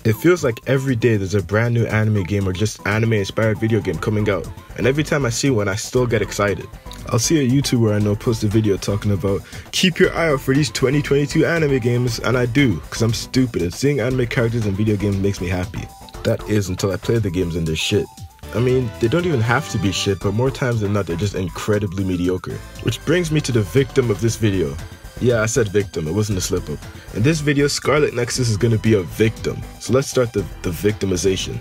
It feels like every day there's a brand new anime game or just anime inspired video game coming out, and every time I see one I still get excited. I'll see a YouTuber I know post a video talking about, keep your eye out for these 2022 anime games, and I do, cause I'm stupid and seeing anime characters in video games makes me happy. That is until I play the games and they're shit. I mean, they don't even have to be shit, but more times than not they're just incredibly mediocre. Which brings me to the victim of this video. Yeah, I said victim, it wasn't a slip up. In this video, Scarlet Nexus is gonna be a victim. So let's start the victimization.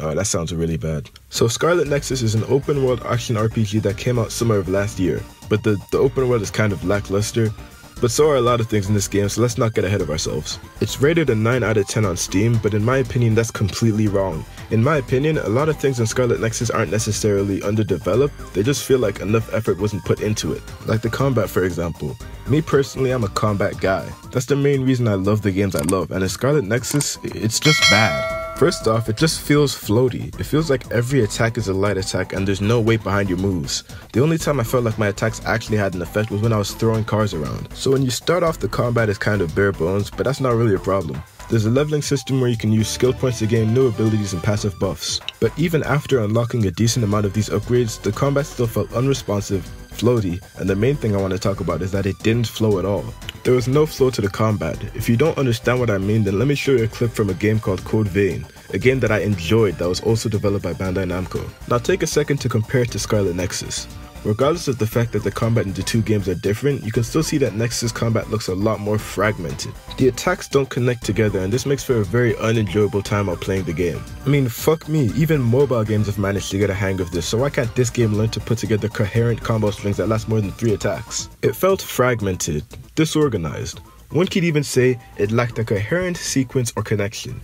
Oh, that sounds really bad. So Scarlet Nexus is an open world action RPG that came out summer of last year. But the open world is kind of lackluster. But so are a lot of things in this game, so let's not get ahead of ourselves. It's rated a 9 out of 10 on Steam, but in my opinion that's completely wrong. In my opinion, a lot of things in Scarlet Nexus aren't necessarily underdeveloped, they just feel like enough effort wasn't put into it. Like the combat, for example. Me personally, I'm a combat guy. That's the main reason I love the games I love, and in Scarlet Nexus, it's just bad. First off, it just feels floaty. It feels like every attack is a light attack and there's no weight behind your moves. The only time I felt like my attacks actually had an effect was when I was throwing cars around. So when you start off, the combat is kind of bare bones, but that's not really a problem. There's a leveling system where you can use skill points to gain new abilities and passive buffs. But even after unlocking a decent amount of these upgrades, the combat still felt unresponsive, floaty, and the main thing I want to talk about is that it didn't flow at all. There was no flow to the combat. If you don't understand what I mean, then let me show you a clip from a game called Code Vein, a game that I enjoyed that was also developed by Bandai Namco. Now take a second to compare it to Scarlet Nexus. Regardless of the fact that the combat in the two games are different, you can still see that Nexus combat looks a lot more fragmented. The attacks don't connect together and this makes for a very unenjoyable time while playing the game. I mean, fuck me, even mobile games have managed to get a hang of this, so why can't this game learn to put together coherent combo strings that last more than 3 attacks? It felt fragmented, disorganized. One could even say it lacked a coherent sequence or connection.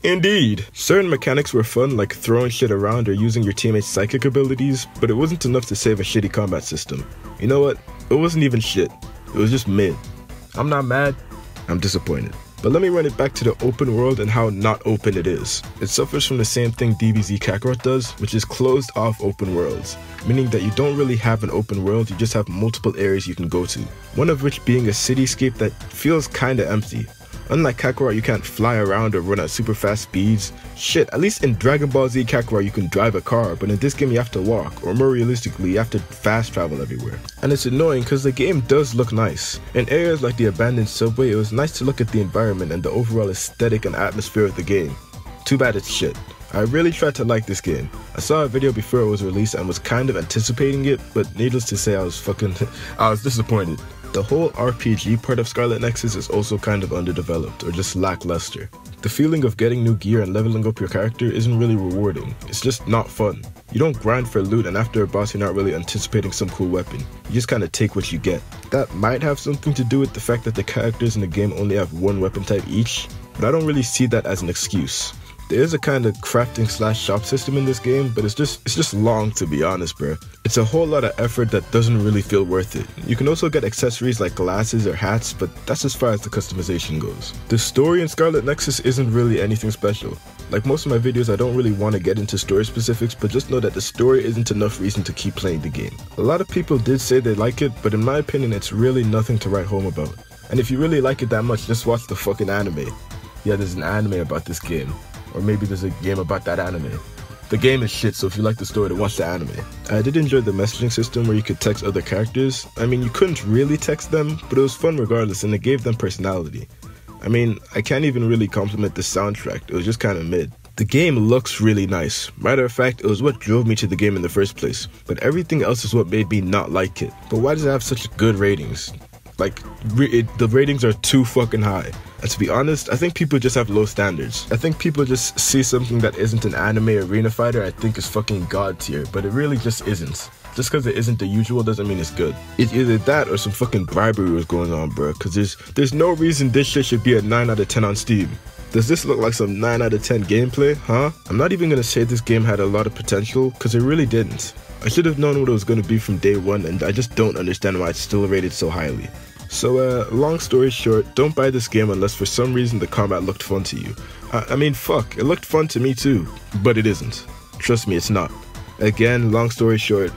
Indeed. Certain mechanics were fun, like throwing shit around or using your teammates' psychic abilities, but it wasn't enough to save a shitty combat system. You know what? It wasn't even shit. It was just mid. I'm not mad, I'm disappointed. But let me run it back to the open world and how not open it is. It suffers from the same thing DBZ Kakarot does, which is closed off open worlds, meaning that you don't really have an open world, you just have multiple areas you can go to. One of which being a cityscape that feels kinda empty. Unlike Kakarot, you can't fly around or run at super fast speeds. Shit, at least in Dragon Ball Z Kakarot you can drive a car, but in this game you have to walk, or more realistically, you have to fast travel everywhere. And it's annoying because the game does look nice. In areas like the abandoned subway, it was nice to look at the environment and the overall aesthetic and atmosphere of the game. Too bad it's shit. I really tried to like this game. I saw a video before it was released and was kind of anticipating it, but needless to say I was disappointed. The whole RPG part of Scarlet Nexus is also kind of underdeveloped, or just lackluster. The feeling of getting new gear and leveling up your character isn't really rewarding, it's just not fun. You don't grind for loot and after a boss you're not really anticipating some cool weapon, you just kinda take what you get. That might have something to do with the fact that the characters in the game only have one weapon type each, but I don't really see that as an excuse. There is a kind of crafting / shop system in this game, but it's just long, to be honest, bro. It's a whole lot of effort that doesn't really feel worth it. You can also get accessories like glasses or hats, but that's as far as the customization goes. The story in Scarlet Nexus isn't really anything special. Like most of my videos, I don't really want to get into story specifics, but just know that the story isn't enough reason to keep playing the game. A lot of people did say they like it, but in my opinion, it's really nothing to write home about. And if you really like it that much, just watch the fucking anime. Yeah, there's an anime about this game. Or maybe there's a game about that anime. The game is shit, so if you like the story, then watch the anime. I did enjoy the messaging system where you could text other characters. I mean, you couldn't really text them, but it was fun regardless, and it gave them personality. I mean, I can't even really compliment the soundtrack, it was just kinda mid. The game looks really nice. Matter of fact, it was what drove me to the game in the first place. But everything else is what made me not like it. But why does it have such good ratings? Like, the ratings are too fucking high. And to be honest, I think people just have low standards. I think people just see something that isn't an anime arena fighter I think is fucking god tier, but it really just isn't. Just because it isn't the usual doesn't mean it's good. It's either that or some fucking bribery was going on, bro, because there's no reason this shit should be a 9 out of 10 on Steam. Does this look like some 9 out of 10 gameplay, huh? I'm not even gonna say this game had a lot of potential, because it really didn't. I should have known what it was gonna be from day one, and I just don't understand why it's still rated so highly. So, long story short, don't buy this game unless for some reason the combat looked fun to you. I mean, fuck, it looked fun to me too, but it isn't. Trust me, it's not. Again, long story short,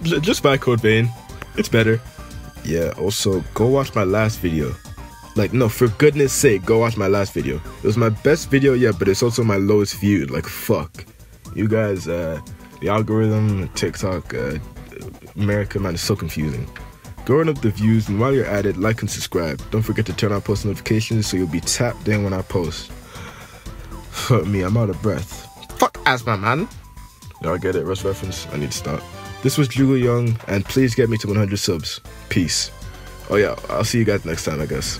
just buy Code Vein. It's better. Yeah, also, go watch my last video. Like, no, for goodness sake, go watch my last video. It was my best video yet, but it's also my lowest viewed. Like, fuck. You guys, the algorithm, TikTok, America, man, is so confusing. Growing up the views, and while you're at it, like and subscribe. Don't forget to turn on post notifications so you'll be tapped in when I post. Fuck me, I'm out of breath. Fuck asthma, man. Y'all get it, Russ reference? I need to stop. This was Jugo Young, and please get me to 100 subs. Peace. Oh yeah, I'll see you guys next time, I guess.